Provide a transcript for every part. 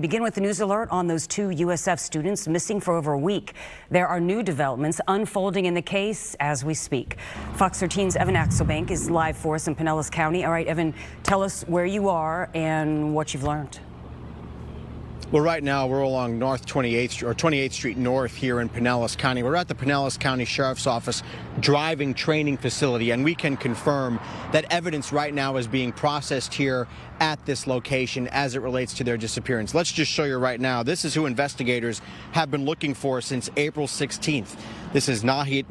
Begin with the news alert on those two USF students missing for over a week. There are new developments unfolding in the case as we speak. Fox 13's Evan Axelbank is live for us in Pinellas County. All right, Evan, tell us where you are and what you've learned. Well, right now we're along North 28th Street North here in Pinellas County. We're at the Pinellas County Sheriff's Office driving training facility, and we can confirm that evidence right now is being processed here at this location as it relates to their disappearance. Let's just show you right now. This is who investigators have been looking for since April 16th. This is Nahida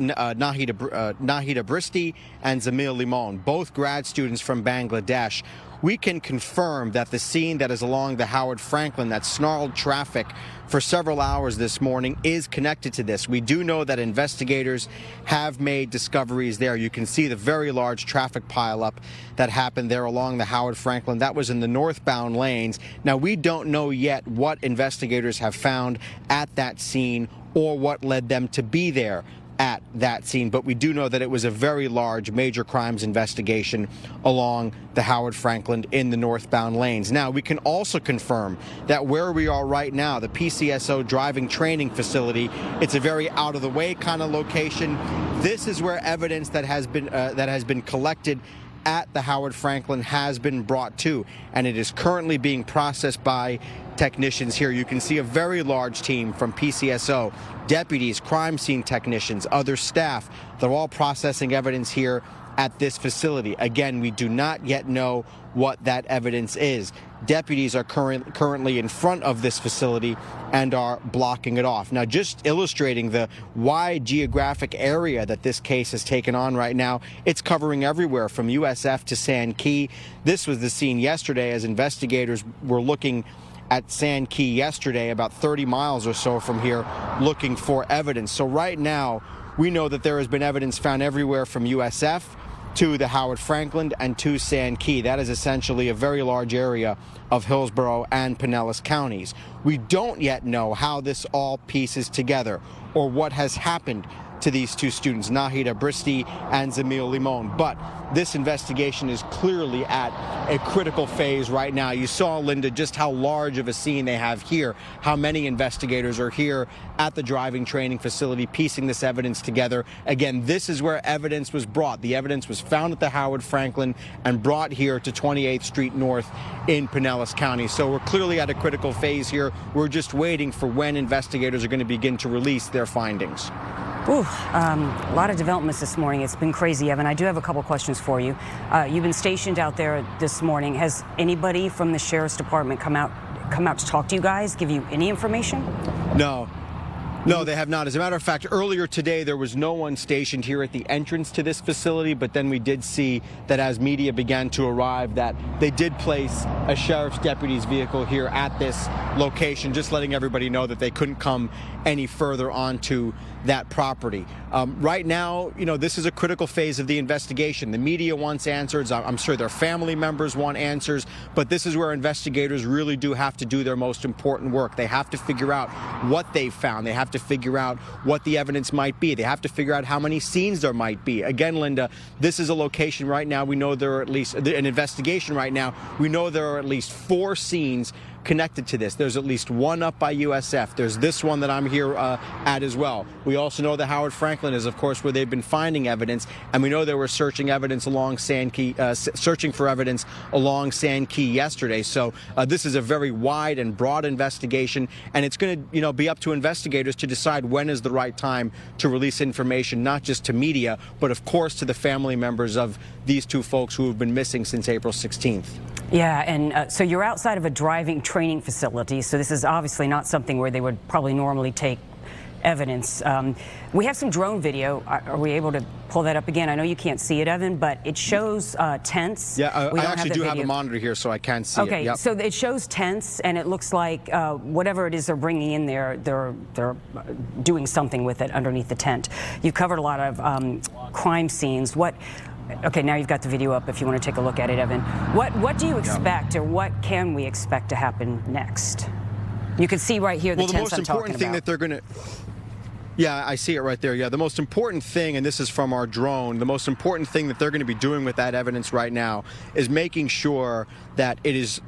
Bristi and Zamil Limon, both grad students from Bangladesh. We can confirm that the scene that is along the Howard Frankland, that snarled traffic for several hours this morning, is connected to this. We do know that investigators have made discoveries there. You can see the very large traffic pileup that happened there along the Howard Frankland. That was in the northbound lanes. Now, we don't know yet what investigators have found at that scene or what led them to be there at that scene, but we do know that it was a very large major crimes investigation along the Howard Frankland in the northbound lanes. Now, we can also confirm that where we are right now, the PCSO driving training facility, it's a very out-of-the-way kind of location. This is where evidence that has been collected at the Howard Frankland has been brought to, and it is currently being processed by technicians here. You can see a very large team from PCSO, deputies, crime scene technicians, other staff. They're all processing evidence here at this facility. Again, we do not yet know what that evidence is. Deputies are currently in front of this facility and are blocking it off. Now, just illustrating the wide geographic area that this case has taken on right now, it's covering everywhere from USF to Sand Key. This was the scene yesterday as investigators were looking at Sand Key yesterday, about 30 miles or so from here, looking for evidence. So right now, we know that there has been evidence found everywhere from USF to the Howard Frankland and to Sand Key. That is essentially a very large area of Hillsborough and Pinellas counties. We don't yet know how this all pieces together or what has happened to these two students, Nahida Bristi and Zamil Limon. But this investigation is clearly at a critical phase right now. You saw, Linda, just how large of a scene they have here, how many investigators are here at the driving training facility piecing this evidence together. Again, this is where evidence was brought. The evidence was found at the Howard Frankland and brought here to 28th Street North in Pinellas County. So we're clearly at a critical phase here. We're just waiting for when investigators are going to begin to release their findings. Ooh, a lot of developments this morning. It's been crazy, Evan. I do have a couple questions for you. You've been stationed out there this morning. Has anybody from the Sheriff's Department come out to talk to you guys, give you any information? No, they have not. As a matter of fact, earlier today, there was no one stationed here at the entrance to this facility, but then we did see that as media began to arrive, that they did place a sheriff's deputy's vehicle here at this location, just letting everybody know that they couldn't come any further onto that property. Right now, you know, this is a critical phase of the investigation. The media wants answers. I'm sure their family members want answers, but this is where investigators really do have to do their most important work. They have to figure out what they found. They have to figure out what the evidence might be. They have to figure out how many scenes there might be. Again, Linda, this is a location right now. We know there are at least an investigation right now. We know there are at least 4 scenes connected to this. There's at least one up by USF. There's this one that I'm here at as well. We also know that Howard Frankland is, of course, where they've been finding evidence, and we know they were searching evidence along Sand Key, searching for evidence along Sand Key yesterday. So this is a very wide and broad investigation, and it's going to, you know, be up to investigators to decide when is the right time to release information, not just to media, but of course to the family members of these two folks who have been missing since April 16th. Yeah, and so you're outside of a driving training facility, so this is obviously not something where they would probably normally take evidence. We have some drone video. Are we able to pull that up again? I know you can't see it, Evan, but it shows tents. Yeah, I actually do have a monitor here, so I can see it. Okay, so it shows tents, and it looks like whatever it is they're bringing in there, they're doing something with it underneath the tent. You've covered a lot of crime scenes. Okay, now you've got the video up if you want to take a look at it, Evan. What do you expect, or what can we expect to happen next? You can see right here the tents I'm talking about. Well, the most important thing that they're going to... Yeah, I see it right there. Yeah, the most important thing, and this is from our drone, the most important thing that they're going to be doing with that evidence right now is making sure that it is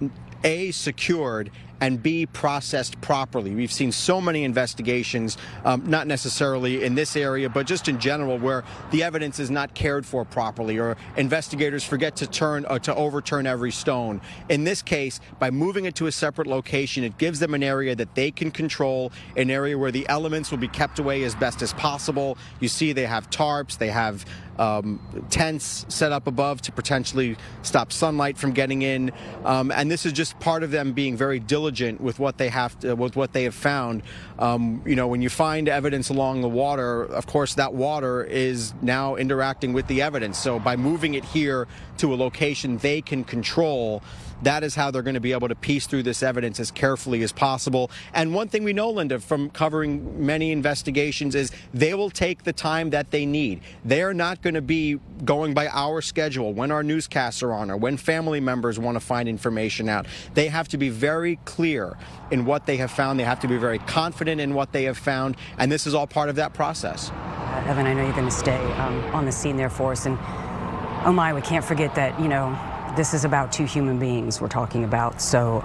A, secured, and be processed properly. We've seen so many investigations, not necessarily in this area, but just in general, where the evidence is not cared for properly, or investigators forget to overturn every stone. In this case, by moving it to a separate location, it gives them an area that they can control, an area where the elements will be kept away as best as possible. You see they have tarps, they have tents set up above to potentially stop sunlight from getting in, and this is just part of them being very diligent with what they have found. You know, when you find evidence along the water, of course that water is now interacting with the evidence. So by moving it here to a location they can control, that is how they're going to be able to piece through this evidence as carefully as possible. And one thing we know, Linda, from covering many investigations, is they will take the time that they need. They are not going to be going by our schedule when our newscasts are on or when family members want to find information out. They have to be very clear in what they have found. They have to be very confident in what they have found. And this is all part of that process. Evan, I know you're going to stay on the scene there for us. And oh my, we can't forget that, you know, this is about two human beings we're talking about. So,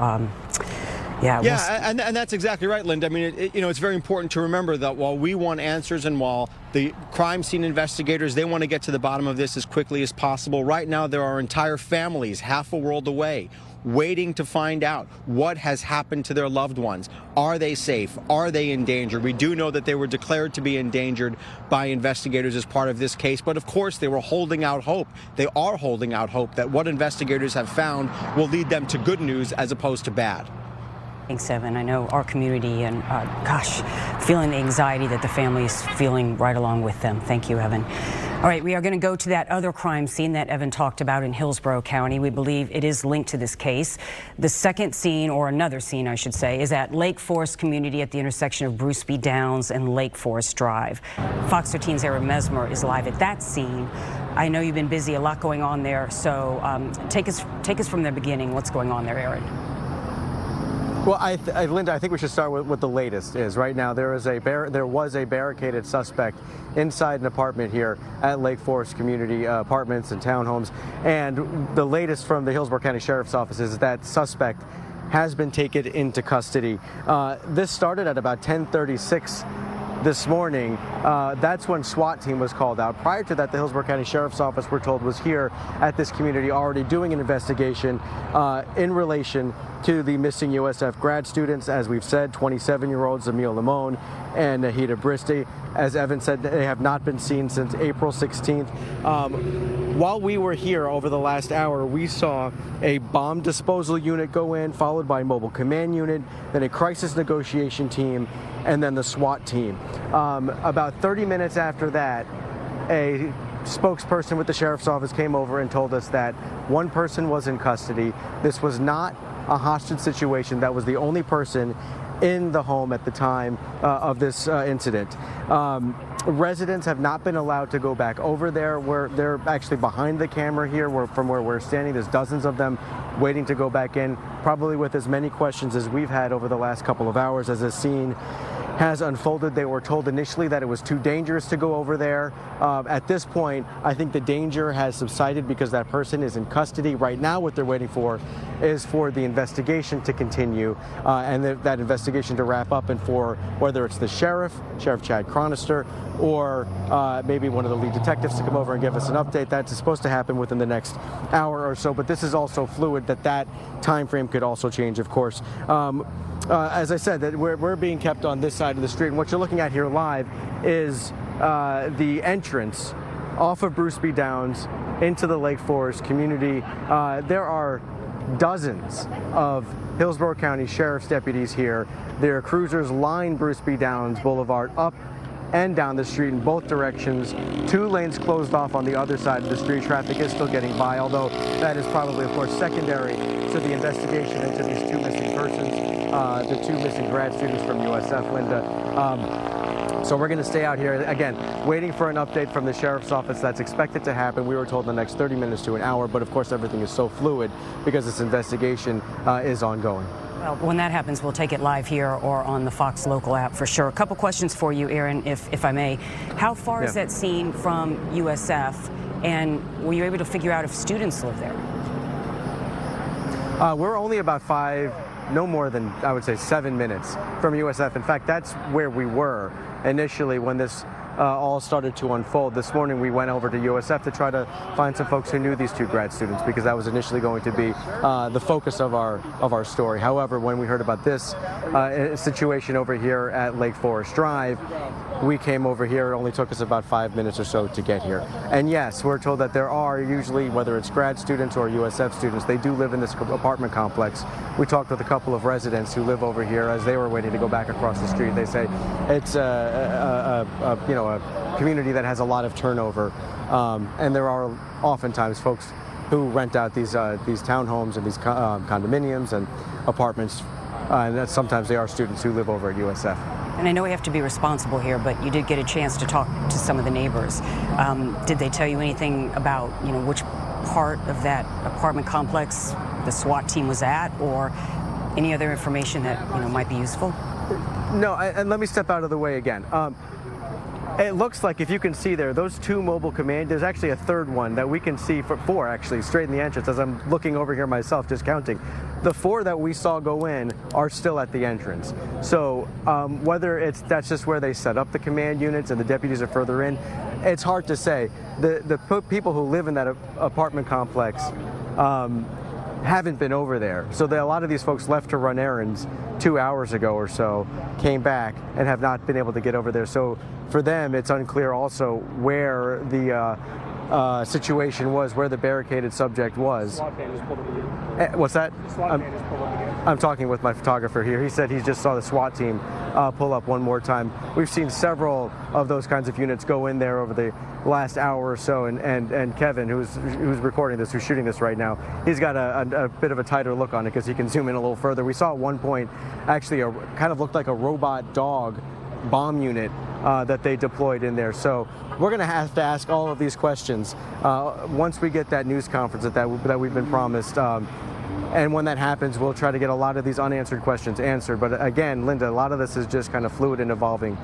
and that's exactly right, Linda. I mean, you know, it's very important to remember that while we want answers and while the crime scene investigators, they want to get to the bottom of this as quickly as possible, right now there are entire families half a world away waiting to find out what has happened to their loved ones. Are they safe? Are they in danger? We do know that they were declared to be endangered by investigators as part of this case, but of course they were holding out hope. They are holding out hope that what investigators have found will lead them to good news as opposed to bad. Thanks, Evan. I know our community and, feeling the anxiety that the family is feeling right along with them. Thank you, Evan. All right, we are going to go to that other crime scene that Evan talked about in Hillsborough County. We believe it is linked to this case. The second scene, or another scene, I should say, is at Lake Forest Community at the intersection of Bruce B. Downs and Lake Forest Drive. Fox 13's Aaron Mesmer is live at that scene. I know you've been busy, a lot going on there, so take us from the beginning. What's going on there, Aaron? Well, Linda, I think we should start with what the latest is. Right now, there was a barricaded suspect inside an apartment here at Lake Forest Community Apartments and Townhomes. And the latest from the Hillsborough County Sheriff's Office is that suspect has been taken into custody. This started at about 10:36 this morning. That's when SWAT team was called out. Prior to that, the Hillsborough County Sheriff's Office, we're told, was here at this community already doing an investigation in relation to the missing USF grad students. As we've said, 27-year-olds Emil Limon and Nahida Bristi. As Evan said, they have not been seen since April 16th. While we were here over the last hour, we saw a bomb disposal unit go in, followed by a mobile command unit, then a crisis negotiation team, and then the SWAT team. About 30 minutes after that, a spokesperson with the sheriff's office came over and told us that one person was in custody. This was not a hostage situation. That was the only person in the home at the time of this incident. Residents have not been allowed to go back over there. They're actually behind the camera here from where we're standing. There's dozens of them waiting to go back in, probably with as many questions as we've had over the last couple of hours as this scene has unfolded. They were told initially that it was too dangerous to go over there. At this point, I think the danger has subsided because that person is in custody. Right now, what they're waiting for is for the investigation to continue and that investigation to wrap up, and for whether it's the Sheriff Chad Chronister, or maybe one of the lead detectives to come over and give us an update. That's supposed to happen within the next hour or so, but this is also fluid, that time frame could also change, of course. As I said, that we're being kept on this side of the street, and what you're looking at here live is the entrance off of Bruce B. Downs into the Lake Forest community. There are dozens of Hillsborough County Sheriff's deputies here. Their cruisers line Bruce B. Downs Boulevard up and down the street in both directions. 2 lanes closed off on the other side of the street. Traffic is still getting by, although that is probably, of course, secondary to the investigation into these 2 missing persons, the 2 missing grad students from USF, Linda. So we're going to stay out here, again, waiting for an update from the Sheriff's Office. That's expected to happen. We were told in the next 30 minutes to an hour, but of course everything is so fluid because this investigation is ongoing. Well, when that happens, we'll take it live here or on the Fox local app for sure. A couple questions for you, Aaron, if I may. How far is that scene from USF, and were you able to figure out if students live there? We're only about 5 no more than, I would say, 7 minutes from USF. In fact, that's where we were initially when this all started to unfold. This morning we went over to USF to try to find some folks who knew these two grad students, because that was initially going to be the focus of our story. However, when we heard about this situation over here at Lake Forest Drive, we came over here. It only took us about 5 minutes or so to get here. And yes, we're told that there are usually, whether it's grad students or USF students, they do live in this apartment complex. We talked with a couple of residents who live over here as they were waiting to go back across the street. They say it's a community that has a lot of turnover, and there are oftentimes folks who rent out these townhomes and these condominiums and apartments, and that sometimes they are students who live over at USF. And I know we have to be responsible here, but you did get a chance to talk to some of the neighbors. Did they tell you anything about, which part of that apartment complex the SWAT team was at, or any other information that might be useful? No, and let me step out of the way again. It looks like, if you can see there, those two mobile command, there's actually a third one that we can see, four actually, straight in the entrance, as I'm looking over here myself, just counting. The 4 that we saw go in are still at the entrance. So whether that's just where they set up the command units and the deputies are further in, it's hard to say. The people who live in that apartment complex haven't been over there. So a lot of these folks left to run errands 2 hours ago or so, came back, and have not been able to get over there. So for them, it's unclear also where the situation was, where the barricaded subject was. What's that? I'm talking with my photographer here. He said he just saw the SWAT team pull up one more time. We've seen several of those kinds of units go in there over the last hour or so, and Kevin, who's recording this, who's shooting this right now, he's got a bit of a tighter look on it because he can zoom in a little further. We saw at one point actually kind of looked like a robot dog bomb unit that they deployed in there. So we're going to have to ask all of these questions once we get that news conference that we've been promised. And when that happens, we'll try to get a lot of these unanswered questions answered. But again, Linda, a lot of this is just kind of fluid and evolving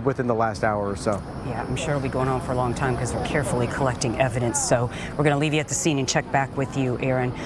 within the last hour or so. Yeah, I'm sure it'll be going on for a long time because they're carefully collecting evidence. So we're going to leave you at the scene and check back with you, Aaron.